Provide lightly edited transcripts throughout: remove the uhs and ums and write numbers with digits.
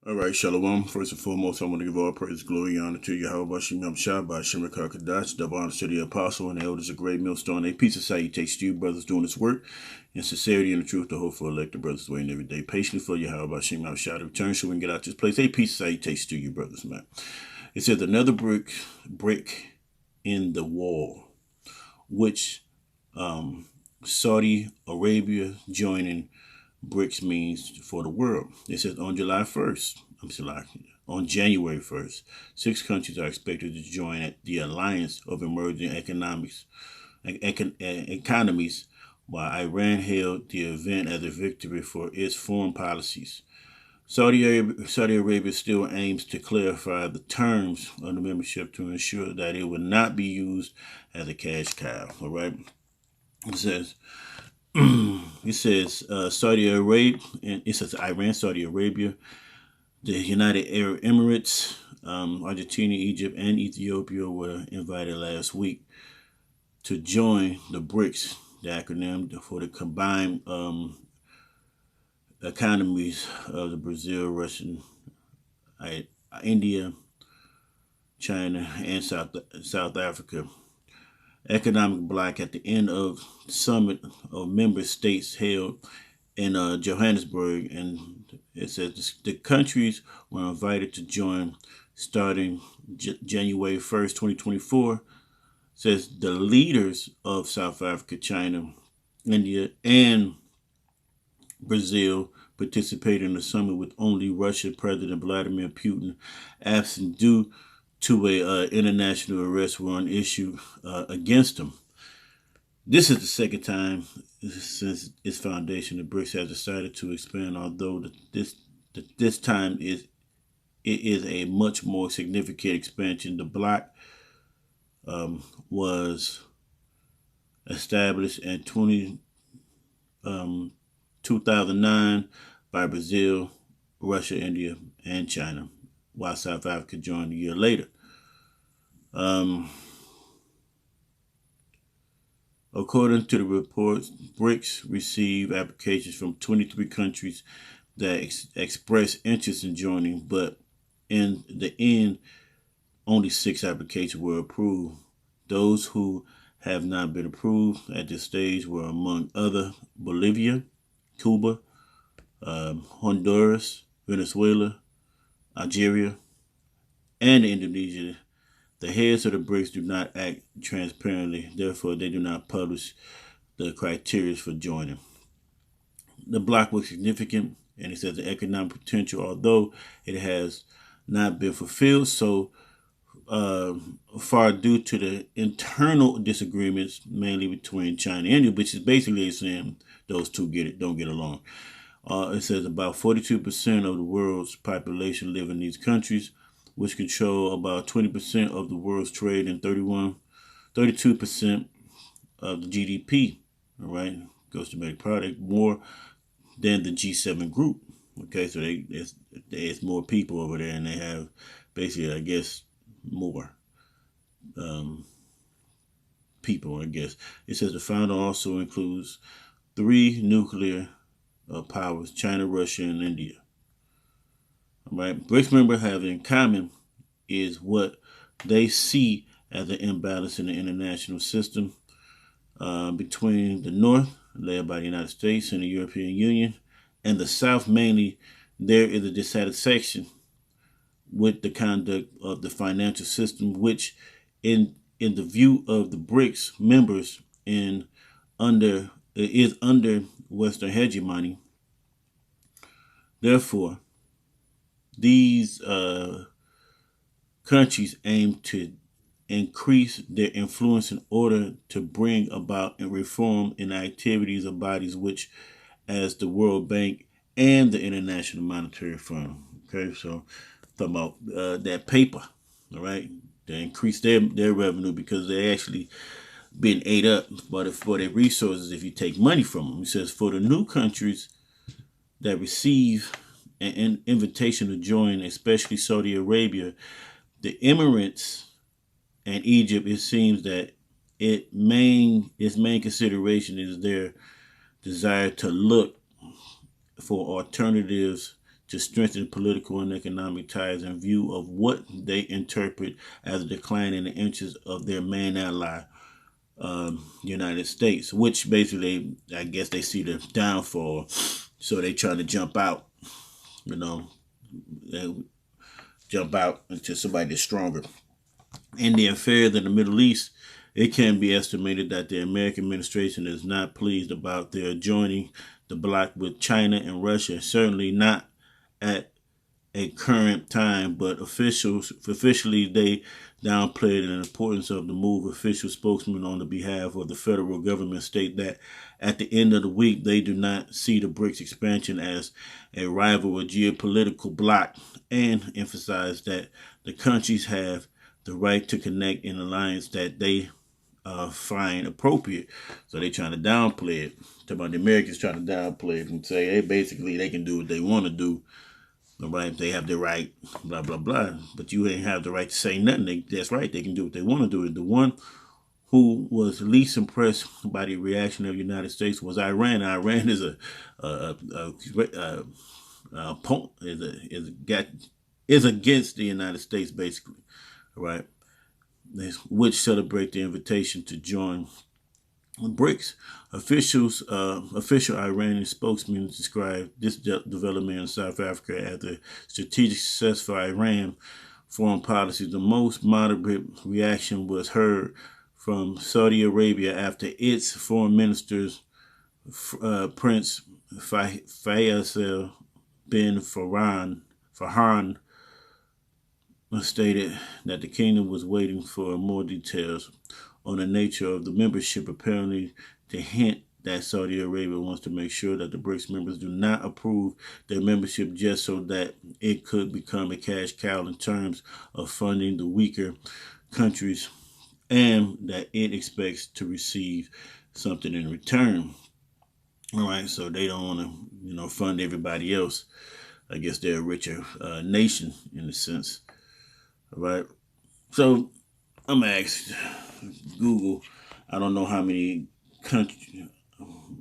All right, Shalom. First and foremost, I want to give all praise, glory, and honor to Yahweh Shem Shah by Shem Kadash, double honor to the apostle and the elders of Great Millstone. A peace of salutation to you, brothers, doing this work in sincerity and the truth, the hope for elected brothers waiting every day patiently for Yahweh Shem Shah to return so we can get out this place. A peace of salutation to you, brothers, man. It says another brick in the wall, which Saudi Arabia joining Brics means for the world. It says on January 1st, 6 countries are expected to join the Alliance of Emerging Economies, while Iran hailed the event as a victory for its foreign policies. Saudi Arabia still aims to clarify the terms of the membership to ensure that it will not be used as a cash cow. All right. It says Saudi Arabia, and it says Iran, Saudi Arabia, the United Arab Emirates, Argentina, Egypt, and Ethiopia were invited last week to join the BRICS, the acronym for the combined economies of the Brazil, Russia, India, China, and South Africa economic bloc at the end of the summit of member states held in Johannesburg, and it says the countries were invited to join starting January 1st, 2024. It says the leaders of South Africa, China, India, and Brazil participated in the summit with only Russian President Vladimir Putin absent due to a international arrest warrant issued against him. This is the second time since its foundation the BRICS has decided to expand, although this time it is a much more significant expansion. The bloc was established in 2009 by Brazil, Russia, India, and China, while South Africa joined a year later. According to the reports, BRICS received applications from 23 countries that expressed interest in joining, but in the end, only 6 applications were approved. Those who have not been approved at this stage were, among other, Bolivia, Cuba, Honduras, Venezuela, Algeria, and Indonesia. The heads of the BRICS do not act transparently, therefore they do not publish the criteria for joining. The bloc was significant, and it says the economic potential, although it has not been fulfilled so far due to the internal disagreements, mainly between China and India, which is basically saying those two don't get along. It says about 42% of the world's population live in these countries, which control about 20% of the world's trade and 32% of the GDP, all right, gross domestic product, more than the G7 group. Okay, so there's more people over there, and they have basically, I guess, more people, I guess. It says the founder also includes 3 nuclear powers, China, Russia, and India. Right, BRICS members have in common is what they see as an imbalance in the international system between the North, led by the United States and the European Union, and the South. Mainly, there is a dissatisfaction with the conduct of the financial system, which, in the view of the BRICS members, is under Western hegemony. Therefore, these countries aim to increase their influence in order to bring about and reform in activities of bodies which, as the World Bank and the International Monetary Fund. Okay, so talking about that paper, all right, to increase their revenue because they actually been ate up for their resources if you take money from them. It says for the new countries that receive an invitation to join, especially Saudi Arabia, the Emirates, and Egypt, it seems that its main consideration is their desire to look for alternatives to strengthen political and economic ties in view of what they interpret as a decline in the interests of their main ally, United States, which basically, I guess they see the downfall, so they try to jump out, you know, they jump out into somebody that's stronger. In the affairs in the Middle East, it can be estimated that the American administration is not pleased about their joining the bloc with China and Russia, certainly not at a current time, but officially they downplayed the importance of the move. Official spokesman on the behalf of the federal government state that at the end of the week they do not see the BRICS expansion as a rival or geopolitical bloc, and emphasize that the countries have the right to connect in alliance that they find appropriate. So they trying to downplay it. Talking about the Americans trying to downplay it and say, hey, basically they can do what they want to do. Right? They have the right, blah, blah, blah. But you ain't have the right to say nothing. That's right. They can do what they want to do. The one who was least impressed by the reaction of the United States was Iran. Iran is is against the United States, basically, right? Which celebrate the invitation to join Brics. Official Iranian spokesman described this development in South Africa as a strategic success for Iran foreign policy. The most moderate reaction was heard from Saudi Arabia after its foreign ministers, Prince Faisal bin Farhan, stated that the kingdom was waiting for more details on the nature of the membership, apparently to hint that Saudi Arabia wants to make sure that the BRICS members do not approve their membership just so that it could become a cash cow in terms of funding the weaker countries, and that it expects to receive something in return. All right, so they don't want to, fund everybody else. I guess they're a richer nation in a sense. All right, so I'm gonna ask Google. I don't know how many countries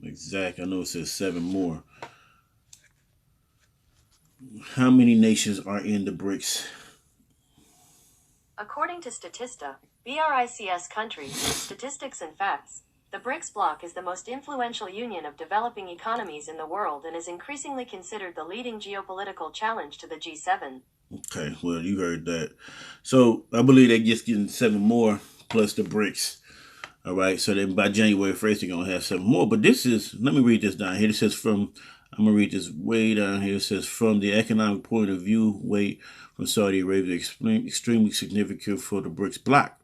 exact. I know it says 7 more. How many nations are in the BRICS? According to Statista, BRICS countries, Statistics and Facts, the BRICS bloc is the most influential union of developing economies in the world and is increasingly considered the leading geopolitical challenge to the G7. Okay, well, you heard that. So I believe they're just getting 7 more plus the BRICS. All right, so then by January 1st, they're going to have 7 more. But this is, let me read this down here. It says I'm going to read this way down here. It says, from the economic point of view, weight from Saudi Arabia extremely significant for the BRICS bloc.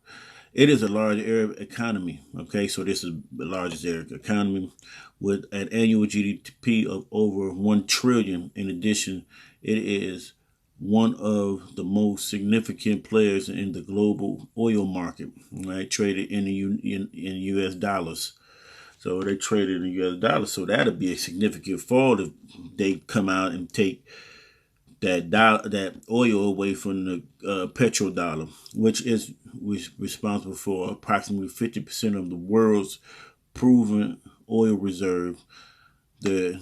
It is a large Arab economy. Okay, so this is the largest Arab economy with an annual GDP of over 1 trillion. In addition, it is one of the most significant players in the global oil market, right? Traded in U.S. dollars. So they traded in U.S. dollars. So that'll be a significant fall if they come out and take that oil away from the petrodollar, which is responsible for approximately 50% of the world's proven oil reserve. The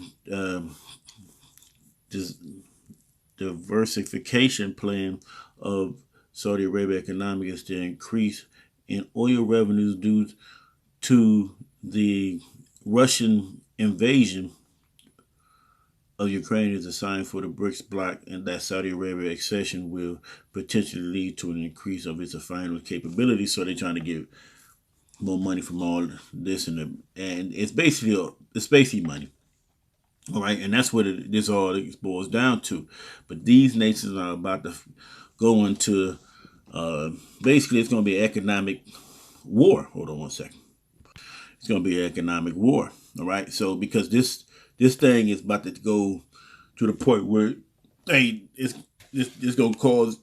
diversification plan of Saudi Arabia economy is to increase in oil revenues due to the Russian invasion of Ukraine is a sign for the BRICS bloc, and that Saudi Arabia accession will potentially lead to an increase of its refinery capability. So they're trying to get more money from all this, and it's basically money. All right, and that's what this all boils down to. But these nations are about to go into, basically, it's going to be an economic war. Hold on one second. It's going to be an economic war. All right, so because this thing is about to go to the point where, hey, it's going to go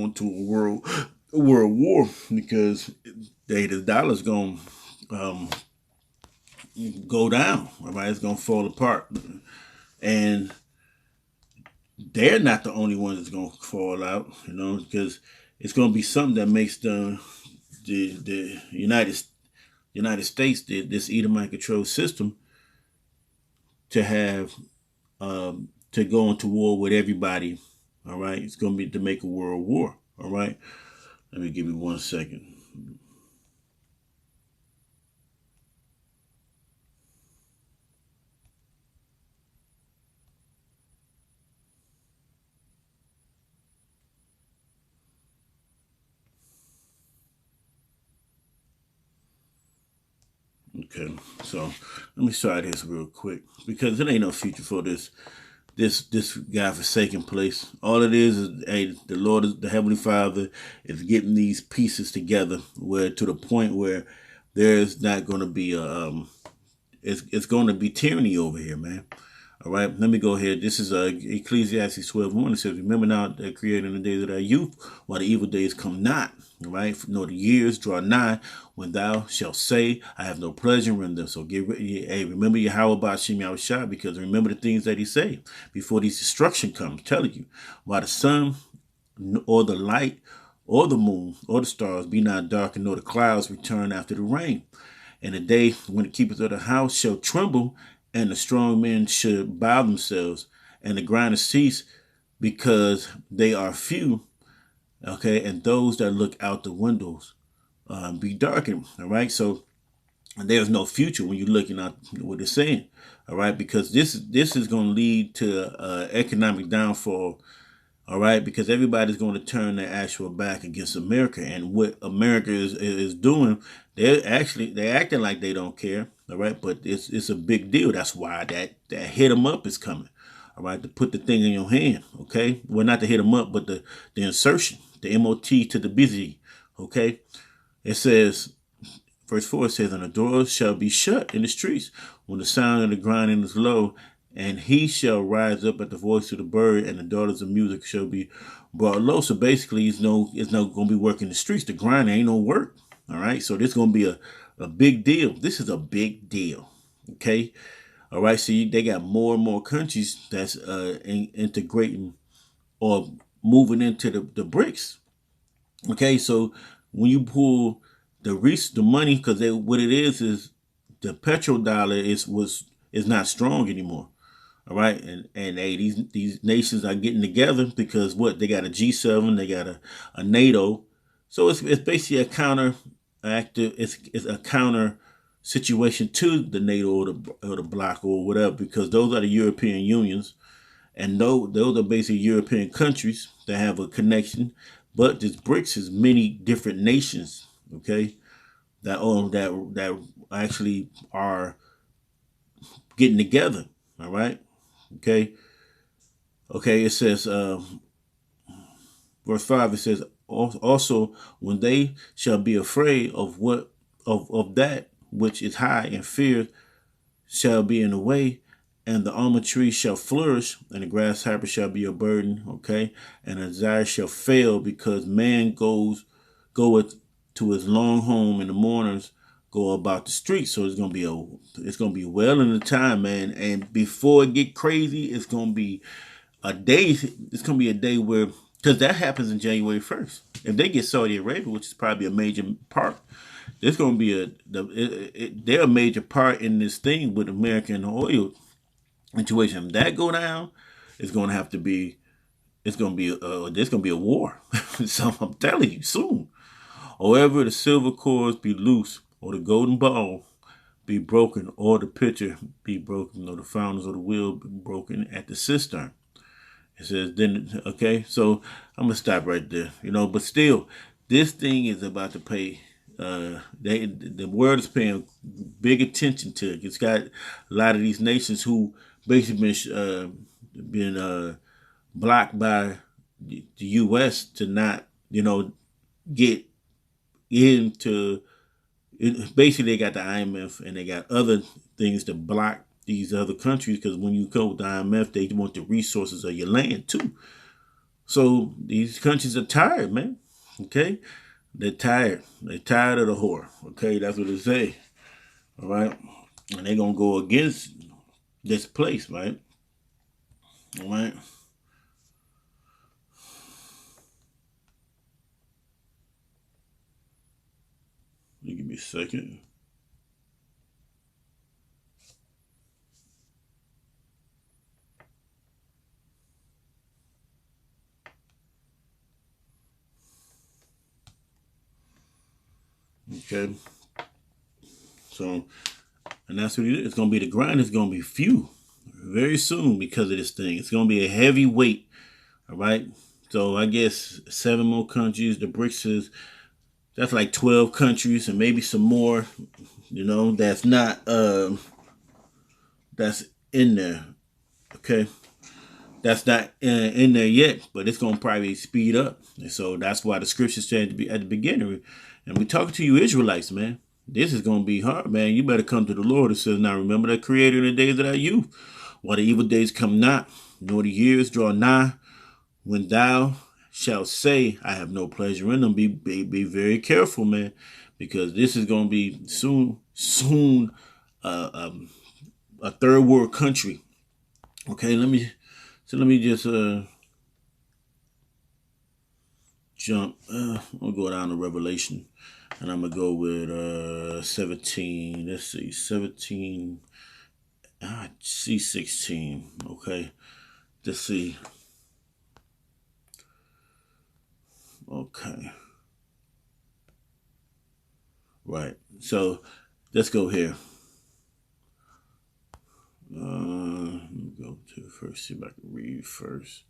into a world war, because the dollar's going to go down. All right, it's going to fall apart, and they're not the only ones that's going to fall out. Because it's going to be something that makes the United States, this Edomite control system, to have to go into war with everybody. All right, it's going to be to make a world war. All right, let me give you 1 second. Okay, so let me try this real quick because there ain't no future for this God-forsaken place. All it is hey, the Lord, the Heavenly Father, is getting these pieces together where to the point where there's not going to be a it's going to be tyranny over here, man. All right, let me go ahead. This is Ecclesiastes 12:1. It says, "Remember now that created in the days of thy youth, while the evil days come not. All right, nor the years draw nigh, when thou shalt say, I have no pleasure in them." So get ready. Hey, remember Yahweh Bashim Yahushua, because remember the things that he say before these destruction comes. Telling you, while the sun or the light or the moon or the stars be not darkened, nor the clouds return after the rain. And the day when the keepers of the house shall tremble, and the strong men should bow themselves, and the grinders cease, because they are few. Okay, and those that look out the windows be darkened. All right, so there's no future when you're looking at what it's saying. All right, because this is going to lead to economic downfall. All right, because everybody's going to turn their actual back against America, and what America is doing, they're acting like they don't care. All right, but it's a big deal. That's why that hit 'em up is coming. All right, to put the thing in your hand. Okay, well, not to hit 'em up, but the insertion, the MOT to the busy. Okay, it says. Verse 4 says, "And the doors shall be shut in the streets when the sound of the grinding is low, and he shall rise up at the voice of the bird, and the daughters of music shall be brought low." So basically, it's not going to be working the streets. The grinding ain't no work. All right. So this is going to be a big deal. This is a big deal. Okay. All right. So they got more and more countries that's integrating or moving into the Brics. Okay, so when you pull the money, because what it is the petrodollar is not strong anymore. All right, and hey, these nations are getting together because what they got a G7, they got a NATO, so it's basically a counter active. It's a counter situation to the NATO or the bloc or whatever, because those are the European unions, and those are basically European countries that have a connection. But this BRICS is many different nations, okay, that actually are getting together. All right, okay, okay. It says, verse 5. It says, "Also, when they shall be afraid of of that which is high, and fear shall be in the way, and the almond tree shall flourish, and the grasshopper shall be a burden." Okay, and the desire shall fail, because man goeth to his long home, and the mourners go about the streets. So it's gonna be well in the time, man. And before it get crazy, it's gonna be a day. It's gonna be a day where, because that happens in January 1st. If they get Saudi Arabia, which is probably a major part, there's going to be they're a major part in this thing with American oil situation. If that go down, it's going to have to be. It's going to be. There's going to be a war. So I'm telling you, soon. However, the silver cords be loose, or the golden ball be broken, or the pitcher be broken, or the fountains of the wheel be broken at the cistern. It says then. Okay, so I'm gonna stop right there. But still, this thing is about to pay. The world is paying big attention to it. It's got a lot of these nations who basically been blocked by the U.S. to not, get into. Basically, they got the IMF and they got other things to block these other countries, because when you go with the IMF, they want the resources of your land too. So these countries are tired, man. Okay, they're tired. They're tired of the whore. Okay, that's what they say. All right, and they're gonna go against this place, right? All right. Give me a second. Okay. So, and that's what it is. It's going to be the grind is going to be few very soon because of this thing. It's going to be a heavy weight. All right. So I guess 7 more countries. The BRICS is, that's like 12 countries and maybe some more, that's not, that's in there. Okay. That's not in there yet, but it's going to probably speed up. And so that's why the scripture said to be at the beginning. And we're talking to you Israelites, man. This is going to be hard, man. You better come to the Lord. It says, now remember the Creator in the days of thy youth, while the evil days come not, nor the years draw nigh, when thou shalt say, I have no pleasure in them. Be very careful, man, because this is going to be soon a third world country. Okay, let me just jump. I'll go down to Revelation, and I'm gonna go with 17. Let's see, 17. I see 16. Okay, let's see. Okay, right. So let's go here. Let me go to first. See if I can read first.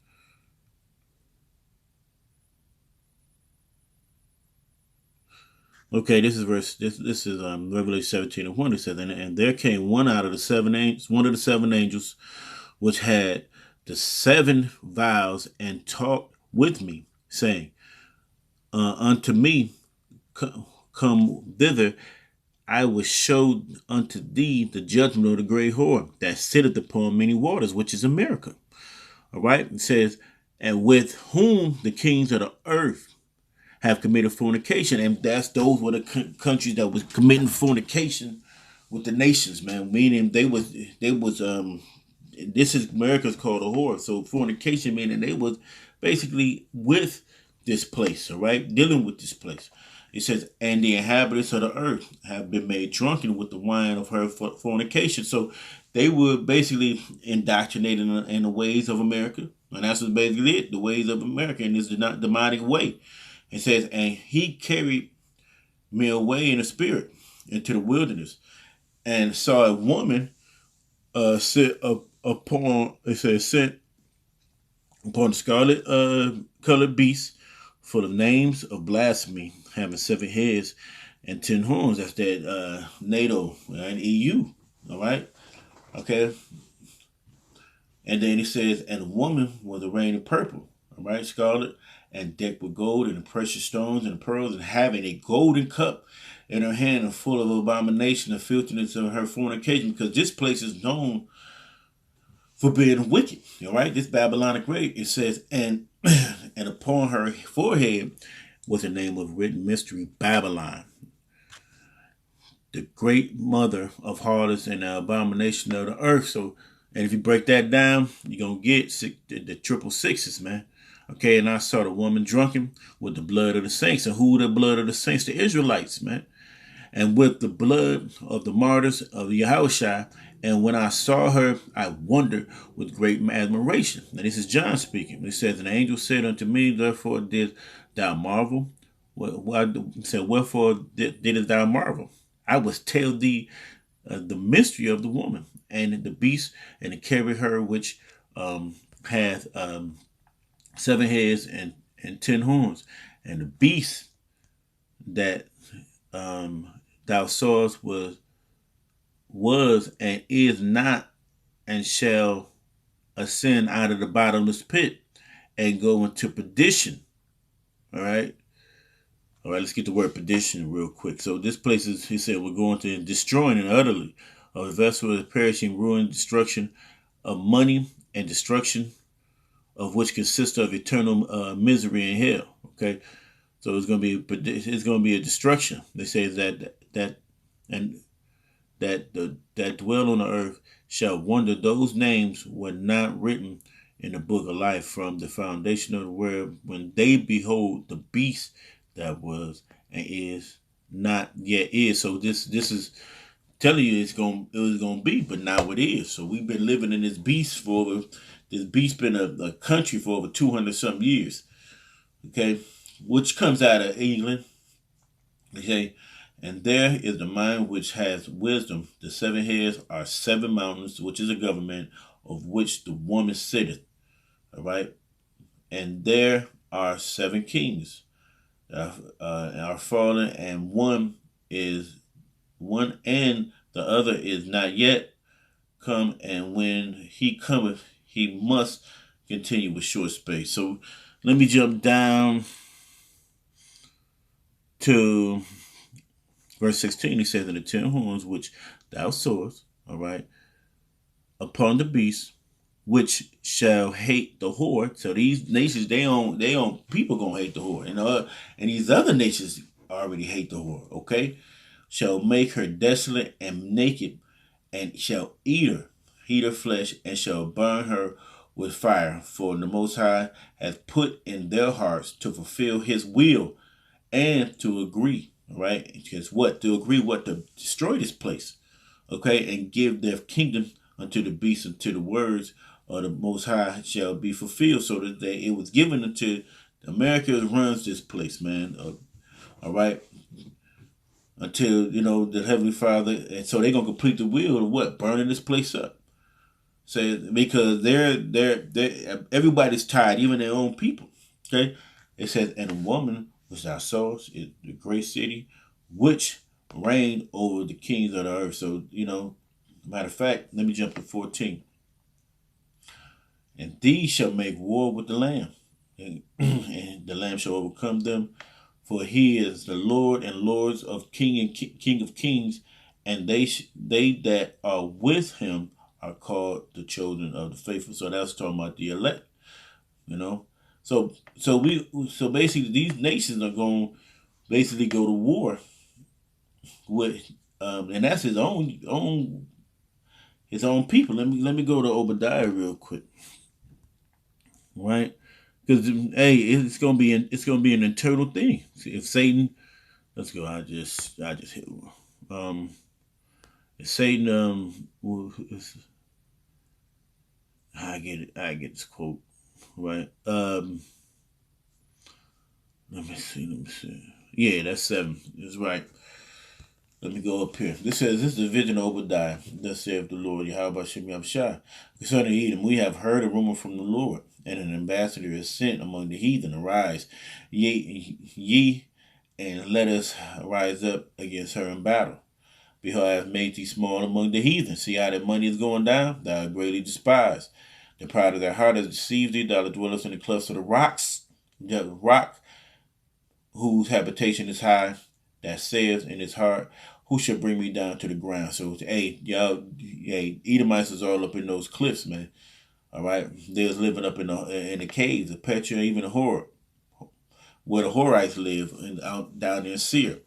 Okay, this is verse. This is Revelation 17:1. It says, and there came one of the seven angels, which had the 7 vials, and talked with me, saying, unto me, come thither, I will show unto thee the judgment of the great whore that sitteth upon many waters, which is America. All right, it says, and with whom the kings of the earth have committed fornication, and those were the countries that was committing fornication with the nations, man. Meaning they was this is America's called a whore. So fornication meaning they was basically with this place, all right, dealing with this place. It says, and the inhabitants of the earth have been made drunken with the wine of her fornication. So they were basically indoctrinated in the ways of America, and that's what basically it, the ways of America in this demonic way. It says, and he carried me away in the spirit into the wilderness, and saw a woman sit upon, it says, sent upon the scarlet colored beast, full of names of blasphemy, having 7 heads and 10 horns. That's that NATO and EU. All right. Okay. And then he says, and a woman was arrayed in purple, all right, scarlet, and decked with gold and precious stones and pearls, and having a golden cup in her hand, and full of abomination and filthiness of her fornication, because this place is known for being wicked. All right, this Babylonic race. It says, and and upon her forehead was the name of written mystery, Babylon, the great mother of harlots and the abomination of the earth. So, and if you break that down, you're gonna get the triple sixes, man. Okay, and I saw the woman drunken with the blood of the saints. And who the blood of the saints? The Israelites, man. And with the blood of the martyrs of Yahushua. And when I saw her, I wondered with great admiration. And this is John speaking. He says, an angel said unto me, therefore did thou marvel? Said, wherefore didst thou marvel? I will tell thee the mystery of the woman and the beast, and to carry her which hath 7 heads and 10 horns. And the beast that thou sawest was and is not, and shall ascend out of the bottomless pit and go into perdition. All right. All right, let's get the word perdition real quick. So this place is, he said, we're going to destroying and utterly of the vessel of perishing, ruin, destruction of money, and destruction of which consists of eternal misery in hell. Okay, so it's going to be a destruction. They say that dwell on the earth shall wonder those names were not written in the book of life from the foundation of the world, when they behold the beast that was and is not yet is. So this is telling you it was gonna be, but now it is. So we've been living in this beast been a country for over 200 some years. Okay, which comes out of England. Okay, And there is the mind which has wisdom. The 7 heads are 7 mountains, which is a government of which the woman sitteth. All right. And there are 7 kings are fallen, and one and the other is not yet come, and when he cometh, he must continue with short space. So let me jump down to verse 16. He says, "In the 10 horns which thou sawest, all right, upon the beast, which shall hate the whore." So these nations, they own people gonna hate the whore, and these other nations already hate the whore. Okay, shall make her desolate and naked, and shall eat her flesh, and shall burn her with fire. For the Most High hath put in their hearts to fulfill His will and to agree. Right? Because what to agree, what to destroy this place. Okay, and give their kingdom unto the beast, unto the words of the Most High shall be fulfilled. So that it was given unto America runs this place, man. All right, until the Heavenly Father, and so they're gonna complete the will of what, burning this place up. Say because they're everybody's tired, even their own people. Okay, it says, "And a woman which thou sawest is the great city, which reigned over the kings of the earth." So matter of fact, let me jump to 14. "And these shall make war with the Lamb, and, and the Lamb shall overcome them, for he is the Lord and Lords of King of kings, and they that are with him are called the children of the faithful." So that's talking about the elect, you know. So basically these nations are going to basically go to war with, and that's his own people. Let me go to Obadiah real quick, right? Because hey, it's gonna be an internal thing. If Satan, let's go. I just hit one. If Satan, I get this quote right. Let me see. Yeah, that's 7. That's right. Let me go up here. This is the vision of Obadiah. Thus saith the Lord, Yahweh Shem Yahshua. Concerning Edom, we have heard a rumor from the Lord, and an ambassador is sent among the heathen. Arise, ye, and let us rise up against her in battle. Behold, I have made thee small among the heathen. See how that money is going down? Thou art greatly despised. The pride of their heart has deceived thee. Thou dwellest in the clefts of the rocks. The rock whose habitation is high, that says in his heart, who shall bring me down to the ground? So, hey, y'all, Edomites is all up in those cliffs, man. All right, they was living up in the caves, the Petra, even the Hor, where the Horites live, and out down in Seir.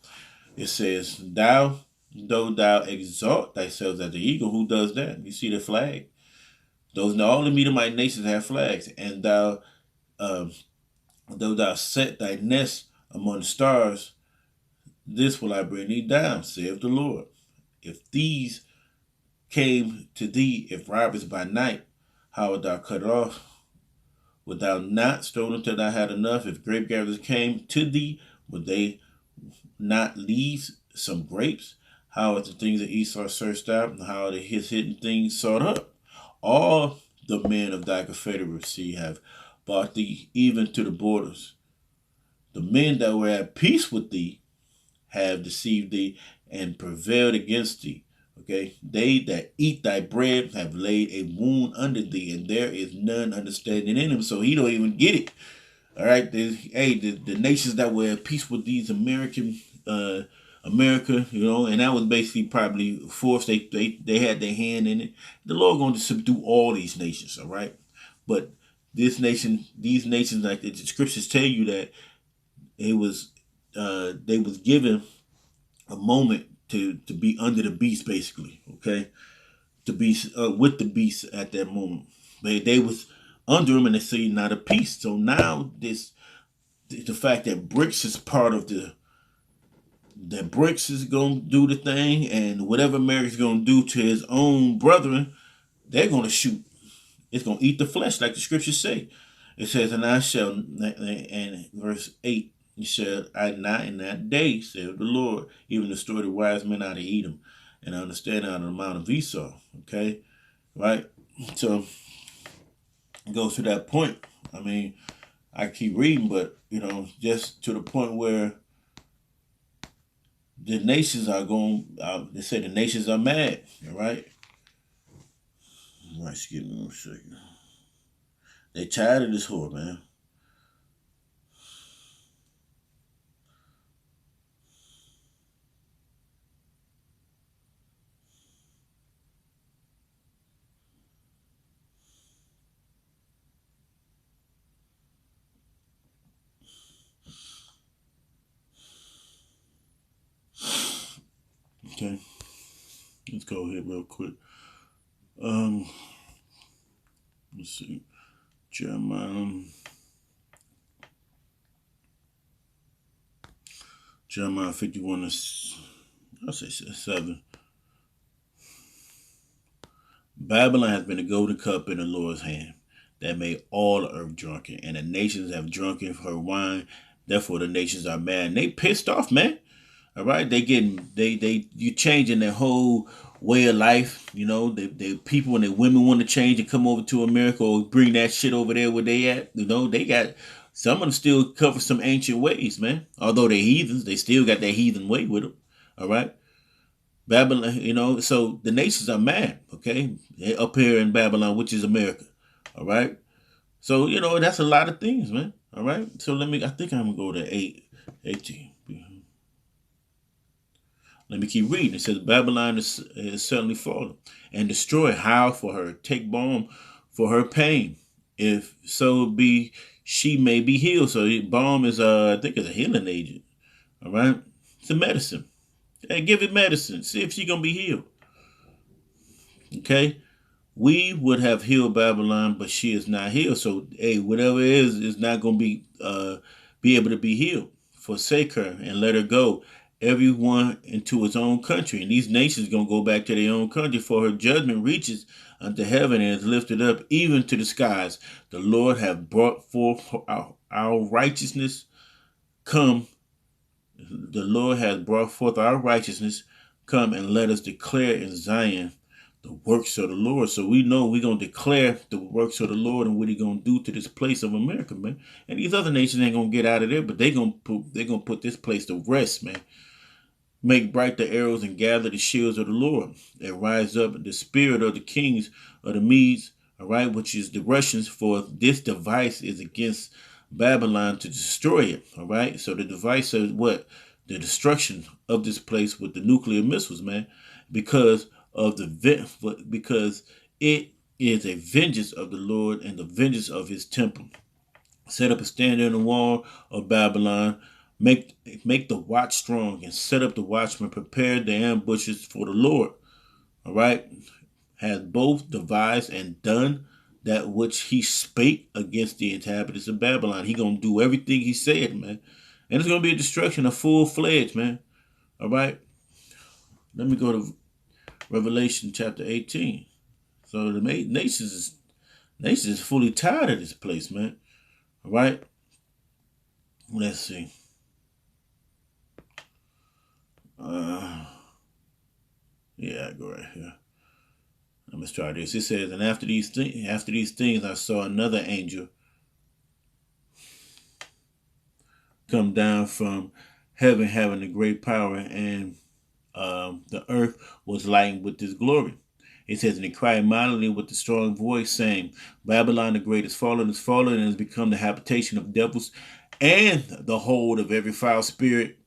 It says, though thou exalt thyself as the eagle, who does that? You see the flag? All the Edomite nations have flags, and though thou set thy nest among the stars, this will I bring thee down, saith the Lord. If these came to thee, if robbers by night, how wilt thou cut off? Would thou not stone until thou had enough? If grape gatherers came to thee, would they not leave some grapes? How are the things of Esau searched out, and how are his hidden things sought up? All the men of thy confederacy have brought thee even to the borders. The men that were at peace with thee have deceived thee and prevailed against thee. Okay, they that eat thy bread have laid a wound under thee, and there is none understanding in him. So he don't even get it. All right, the nations that were at peace with these America, and that was basically probably forced. They had their hand in it. The Lord going to subdue all these nations. All right, but these nations, like the scriptures tell you that they was given a moment to be under the beast, basically. Okay, to be with the beast at that moment. They was under him, and they say not a peace. So now the fact that Brics is part of that Brics is gonna do the thing, and whatever America's gonna do to his own brethren, they're gonna shoot. It's gonna eat the flesh, like the scriptures say. It says, and I shall, and verse 8. He said, not in that day, said the Lord, even the story of the wise men out of Edom, and understanding out of the Mount of Esau. Okay, right? So it goes to that point. I mean, I keep reading, but just to the point where the nations are going. They say the nations are mad. All right. All right, excuse me 1 second. They tired of this whore, man. Okay, let's go ahead real quick. Um, let's see, Jeremiah 51. I'll say 7. Babylon has been a golden cup in the Lord's hand that made all the earth drunken, and the nations have drunken her wine. Therefore, the nations are mad. And they pissed off, man. All right, you changing their whole way of life. They people and their women want to change and come over to America or bring that shit over there where they at. They got some of them still cover some ancient ways, man. Although they're heathens, they still got that heathen way with them. All right. Babylon, so the nations are mad, okay? They're up here in Babylon, which is America. All right. So, that's a lot of things, man. All right. So I think I'm gonna go to 18. Let me keep reading. It says Babylon is suddenly fallen and destroy. Howl for her. Take balm for her pain. If so be she may be healed. So balm is I think it's a healing agent. All right. It's a medicine. Hey, give it medicine. See if she's gonna be healed. Okay. We would have healed Babylon, but she is not healed. So hey, whatever it is not gonna be able to be healed. Forsake her and let her go, everyone into his own country. And these nations gonna go back to their own country, for her judgment reaches unto heaven and is lifted up even to the skies. The Lord hath brought forth our righteousness. Come, the Lord has brought forth our righteousness. Come and let us declare in Zion the works of the Lord. So we know we're going to declare the works of the Lord and what He's going to do to this place of America, man. And these other nations ain't going to get out of there, but they're going to put this place to rest, man. Make bright the arrows and gather the shields of the Lord, and rise up the spirit of the kings of the Medes, all right, which is the Russians, for this device is against Babylon to destroy it, all right. So the device is what? The destruction of this place with the nuclear missiles, man, because it is a vengeance of the Lord and the vengeance of His temple. Set up a standard in the wall of Babylon. Make the watch strong and set up the watchmen. Prepare the ambushes for the Lord. All right. Has both devised and done that which He spake against the inhabitants of Babylon. He gonna do everything He said, man. And it's gonna be a destruction, a full-fledged, man. All right. Let me go to Revelation chapter 18. So the nations is fully tired of this place, man. All right. Let's see. Yeah, I go right here. Let's try this. It says, and after these things, I saw another angel come down from heaven, having a great power, and the earth was lightened with His glory. It says, and He cried mightily with a strong voice, saying, Babylon the great is fallen, and has become the habitation of devils, and the hold of every foul spirit,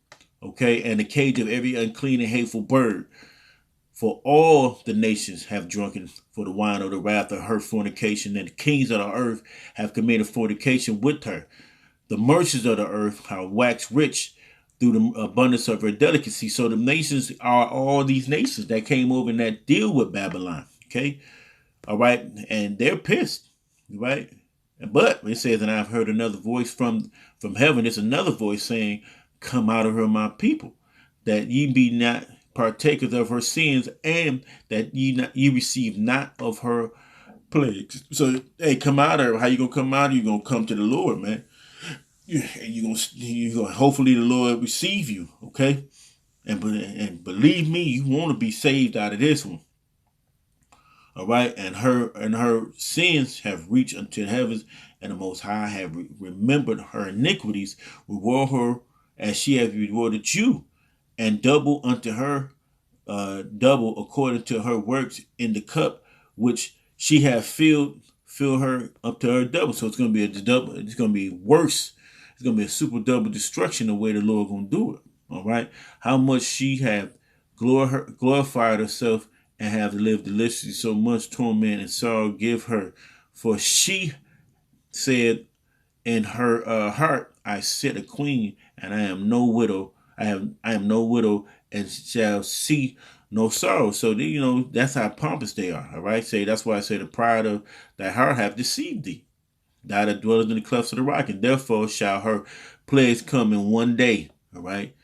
okay, and the cage of every unclean and hateful bird. For all the nations have drunken for the wine of the wrath of her fornication, and the kings of the earth have committed fornication with her. The merchants of the earth are waxed rich through the abundance of her delicacy. So the nations are all these nations that came over and that deal with Babylon. Okay. All right. And they're pissed. Right. But it says, and I've heard another voice from heaven. It's another voice saying, come out of her, my people, that ye be not partakers of her sins, and that ye receive not of her plagues. So, hey, come out of her. How you gonna come out of her? You gonna come to the Lord, man. you gonna hopefully the Lord receive you, okay? And believe me, you want to be saved out of this one. All right, and her sins have reached unto the heavens, and the Most High have remembered her iniquities, reward her as she has rewarded you, and double unto her, double according to her works in the cup which she hath filled, fill her up to her double. So it's gonna be a double. It's gonna be worse. It's gonna be a super double destruction the way the Lord gonna do it. All right, how much she have glorified herself and have lived deliciously, so much torment and sorrow give her, for she said in her heart, I sit a queen, and I am no widow. I am no widow, and shall see no sorrow. So that's how pompous they are. All right, say that's why I say the pride of thy heart have deceived thee. Thou that dwelleth in the clefts of the rock, and therefore shall her plagues come in one day. All right.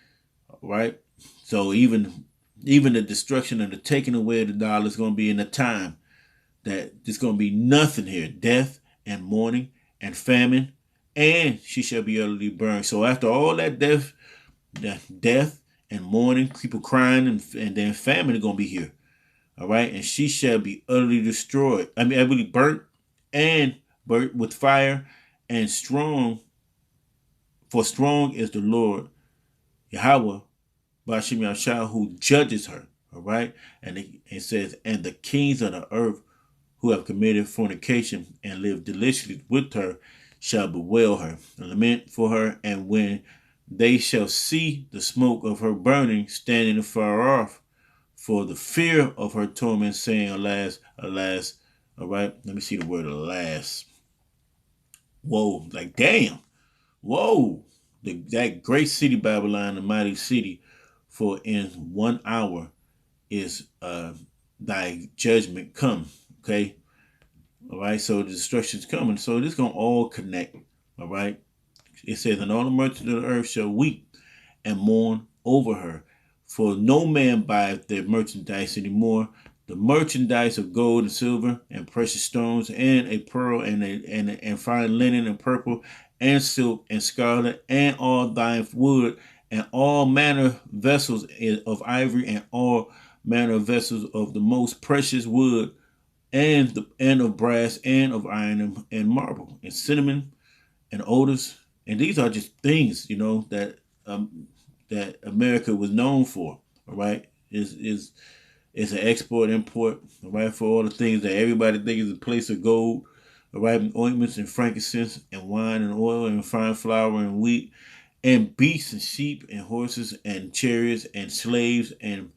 So even the destruction and the taking away of the dollar is going to be in a time that there's going to be nothing here, death and mourning and famine, and she shall be utterly burned. So after all that death and mourning, people crying, and then famine is going to be here. All right, and she shall be utterly destroyed. I mean, utterly burnt and burnt with fire, and strong. For strong is the Lord Yahweh Bashim Yahshua, who judges her. All right, and it says, and the kings of the earth who have committed fornication and lived deliciously with her shall bewail her, and lament for her, and when they shall see the smoke of her burning standing afar off, for the fear of her torment, saying, alas, alas. All right, let me see the word alas. Whoa, like damn. Whoa, that great city Babylon, the mighty city, for in 1 hour is thy judgment come. Okay. All right. So the destruction is coming. So this gonna all connect. All right. It says, and all the merchants of the earth shall weep and mourn over her, for no man buyeth their merchandise anymore. The merchandise of gold and silver and precious stones and a pearl and fine linen and purple and silk and scarlet and all thine wood and all manner vessels of ivory and all manner of vessels of the most precious wood and of brass and of iron and marble and cinnamon and odors. And these are just things, that America was known for. All right, is an export import. All right, for all the things that everybody thinks is a place of gold. All right, ointments and frankincense and wine and oil and fine flour and wheat and beasts and sheep and horses and chariots and slaves and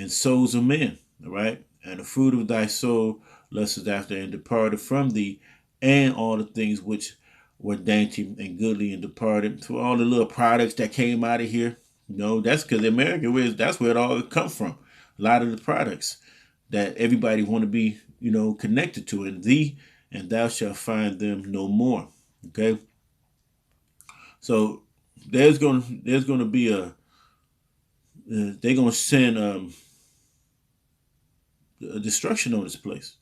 souls of men. All right, and the fruit of thy soul lusteth after and departed from thee, and all the things which were dainty and goodly and departed. To all the little products that came out of here, that's because America that's where it all comes from. A lot of the products that everybody want to be, connected to, and thee and thou shalt find them no more. Okay. So there's gonna be they're gonna send a destruction on this place,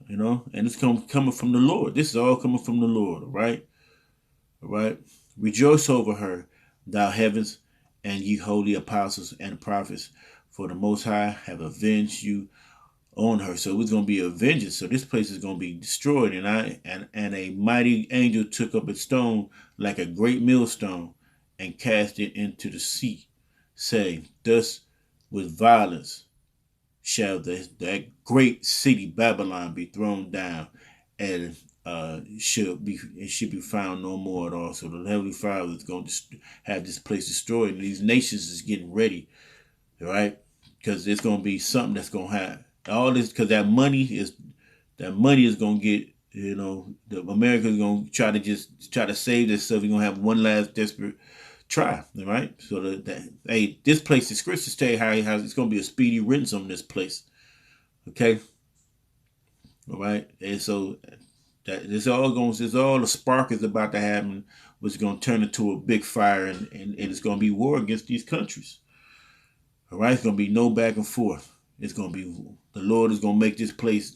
and it's coming from the Lord. This is all coming from the Lord, all right? All right. Rejoice over her, thou heavens, and ye holy apostles and prophets, for the Most High have avenged you on her. So it's going to be a vengeance. So this place is going to be destroyed. And a mighty angel took up a stone like a great millstone and cast it into the sea, saying, thus with violence shall that great city Babylon be thrown down, and it should be found no more at all. So the Heavenly Father is going to have this place destroyed, and these nations is getting ready, right? Because there's going to be something that's going to happen. All this because that money is going to get, the America is going to try to save this stuff. You're going to have one last desperate try, right? So hey, this place, the scriptures tell you how it's going to be a speedy ransom in this place. Okay, all right, and so that it's all the spark is about to happen, which is going to turn into a big fire, and it's going to be war against these countries. All right, it's going to be no back and forth. It's going to be the Lord is going to make this place,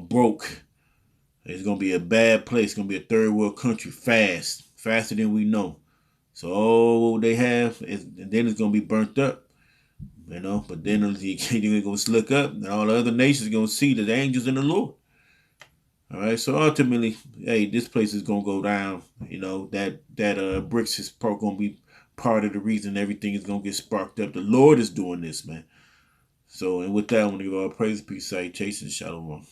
broke. It's gonna be a bad place. It's gonna be a third world country faster than we know. So all what they have is, and then it's gonna be burnt up. But then you're gonna slick up, and all the other nations are gonna see the angels in the Lord. All right, so ultimately, hey, this place is gonna go down. That Brics is gonna be part of the reason everything is gonna get sparked up. The Lord is doing this, man. So, and with that, I want to give all praise, peace, salutation, shalom.